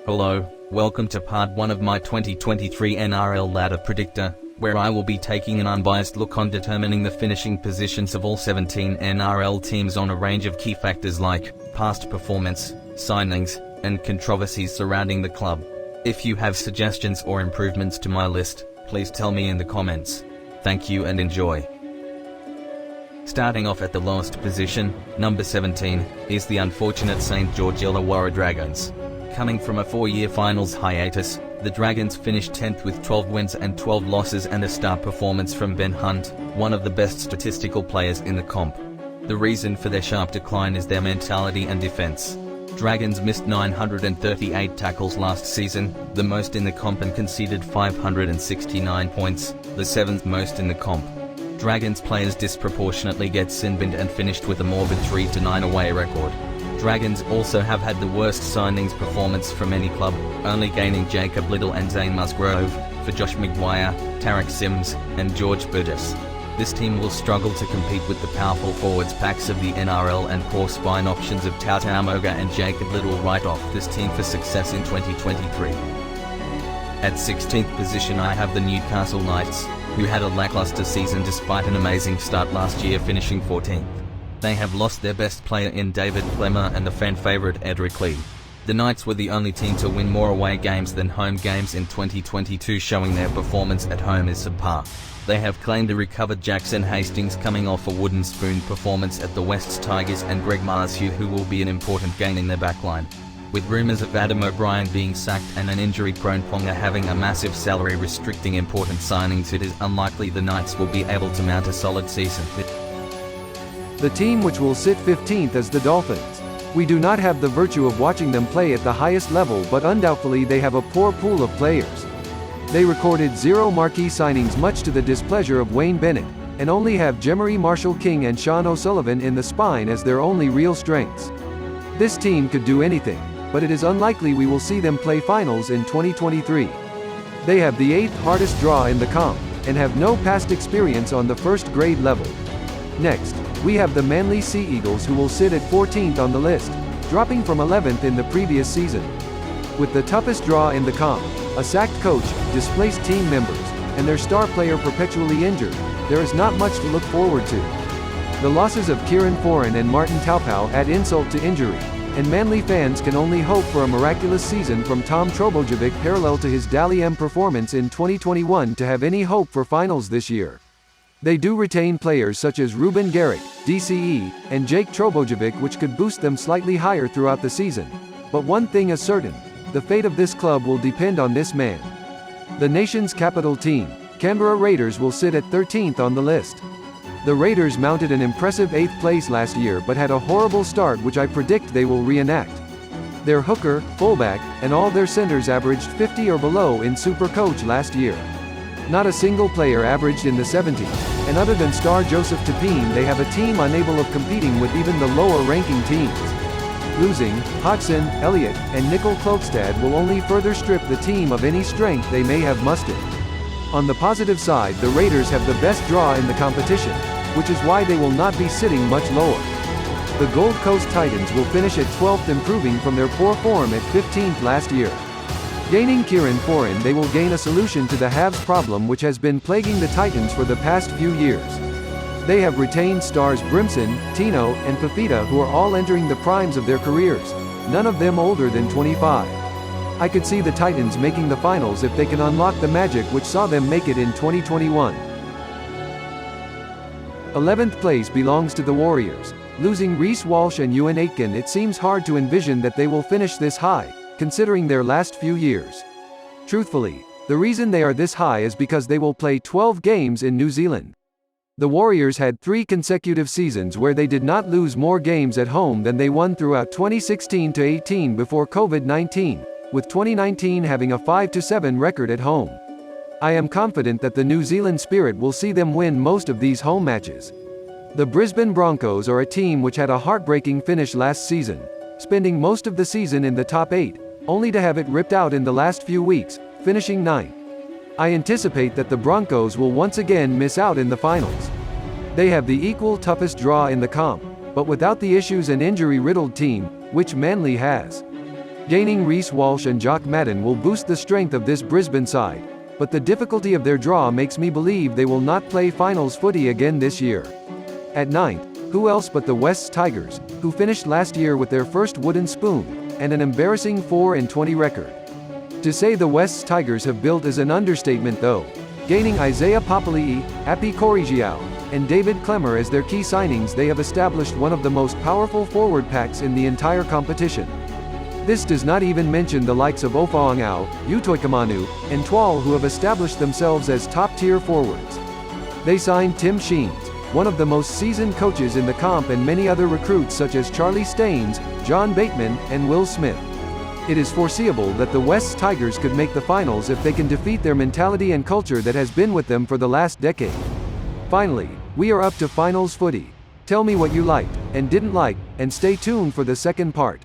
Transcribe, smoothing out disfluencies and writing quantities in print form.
Hello, welcome to part 1 of my 2023 NRL Ladder Predictor, where I will be taking an unbiased look on determining the finishing positions of all 17 NRL teams on a range of key factors like past performance, signings, and controversies surrounding the club. If you have suggestions or improvements to my list, please tell me in the comments. Thank you and enjoy. Starting off at the lowest position, number 17, is the unfortunate St. George Illawarra Dragons. Coming from a 4-year finals hiatus, the Dragons finished 10th with 12 wins and 12 losses and a star performance from Ben Hunt, one of the best statistical players in the comp. The reason for their sharp decline is their mentality and defense. Dragons missed 938 tackles last season, the most in the comp, and conceded 569 points, the 7th most in the comp. Dragons players disproportionately get sin-binned and finished with a morbid 3-9 away record. Dragons also have had the worst signings performance from any club, only gaining Jacob Liddle and Zane Musgrove, for Josh Maguire, Tarek Sims, and George Burgess. This team will struggle to compete with the powerful forwards packs of the NRL and poor spine options of Tautau Moga and Jacob Liddle. Write off this team for success in 2023. At 16th position I have the Newcastle Knights, who had a lackluster season despite an amazing start last year, finishing 14th. They have lost their best player in David Clemmer and the fan favourite Edric Lee. The Knights were the only team to win more away games than home games in 2022, showing their performance at home is subpar. They have claimed a recovered Jackson Hastings coming off a wooden spoon performance at the Wests Tigers and Greg Marshew, who will be an important gain in their backline. With rumours of Adam O'Brien being sacked and an injury-prone Ponga having a massive salary restricting important signings, it is unlikely the Knights will be able to mount a solid season. The team which will sit 15th is the Dolphins. We do not have the virtue of watching them play at the highest level, but undoubtedly they have a poor pool of players. They recorded 0 marquee signings, much to the displeasure of Wayne Bennett, and only have Jemery Marshall-King and Sean O'Sullivan in the spine as their only real strengths. This team could do anything, but it is unlikely we will see them play finals in 2023. They have the 8th hardest draw in the comp, and have no past experience on the first grade level. Next, we have the Manly Sea Eagles, who will sit at 14th on the list, dropping from 11th in the previous season. With the toughest draw in the comp, a sacked coach, displaced team members, and their star player perpetually injured, there is not much to look forward to. The losses of Kieran Foran and Martin Taupau add insult to injury, and Manly fans can only hope for a miraculous season from Tom Trobojevic parallel to his Dally M performance in 2021 to have any hope for finals this year. They do retain players such as Ruben Garrick, DCE, and Jake Trobojevic, which could boost them slightly higher throughout the season. But one thing is certain, the fate of this club will depend on this man. The nation's capital team, Canberra Raiders, will sit at 13th on the list. The Raiders mounted an impressive 8th place last year but had a horrible start, which I predict they will reenact. Their hooker, fullback, and all their centers averaged 50 or below in Supercoach last year. Not a single player averaged in the 70s, and other than star Joseph Tapine, they have a team unable of competing with even the lower-ranking teams. Losing Hodgson, Elliott, and Nickel Klokstad will only further strip the team of any strength they may have mustered. On the positive side, the Raiders have the best draw in the competition, which is why they will not be sitting much lower. The Gold Coast Titans will finish at 12th, improving from their poor form at 15th last year. Gaining Kieran Foran, they will gain a solution to the halves problem which has been plaguing the Titans for the past few years. They have retained stars Brimson, Tino, and Fafita, who are all entering the primes of their careers, none of them older than 25. I could see the Titans making the finals if they can unlock the magic which saw them make it in 2021. 11th place belongs to the Warriors. Losing Reece Walsh and Ewan Aitken, it seems hard to envision that they will finish this high, considering their last few years. Truthfully, the reason they are this high is because they will play 12 games in New Zealand. The Warriors had 3 consecutive seasons where they did not lose more games at home than they won throughout 2016-18 before COVID-19, with 2019 having a 5-7 record at home. I am confident that the New Zealand spirit will see them win most of these home matches. The Brisbane Broncos are a team which had a heartbreaking finish last season, spending most of the season in the top 8, only to have it ripped out in the last few weeks, finishing 9th. I anticipate that the Broncos will once again miss out in the finals. They have the equal toughest draw in the comp, but without the issues and injury-riddled team, which Manly has. Gaining Reece Walsh and Jock Madden will boost the strength of this Brisbane side, but the difficulty of their draw makes me believe they will not play finals footy again this year. At 9th, who else but the Wests Tigers, who finished last year with their first wooden spoon, and an embarrassing 4-20 record. To say the Wests Tigers have built is an understatement though. Gaining Isaiah Papali'i, Api Korigiao, and David Klemmer as their key signings, they have established one of the most powerful forward packs in the entire competition. This does not even mention the likes of Ofaong'au, Utoikamanu, and Twal, who have established themselves as top-tier forwards. They signed Tim Sheens, one of the most seasoned coaches in the comp, and many other recruits such as Charlie Staines, John Bateman, and Will Smith. It is foreseeable that the Wests Tigers could make the finals if they can defeat their mentality and culture that has been with them for the last decade. Finally, we are up to finals footy. Tell me what you liked, and didn't like, and stay tuned for the second part.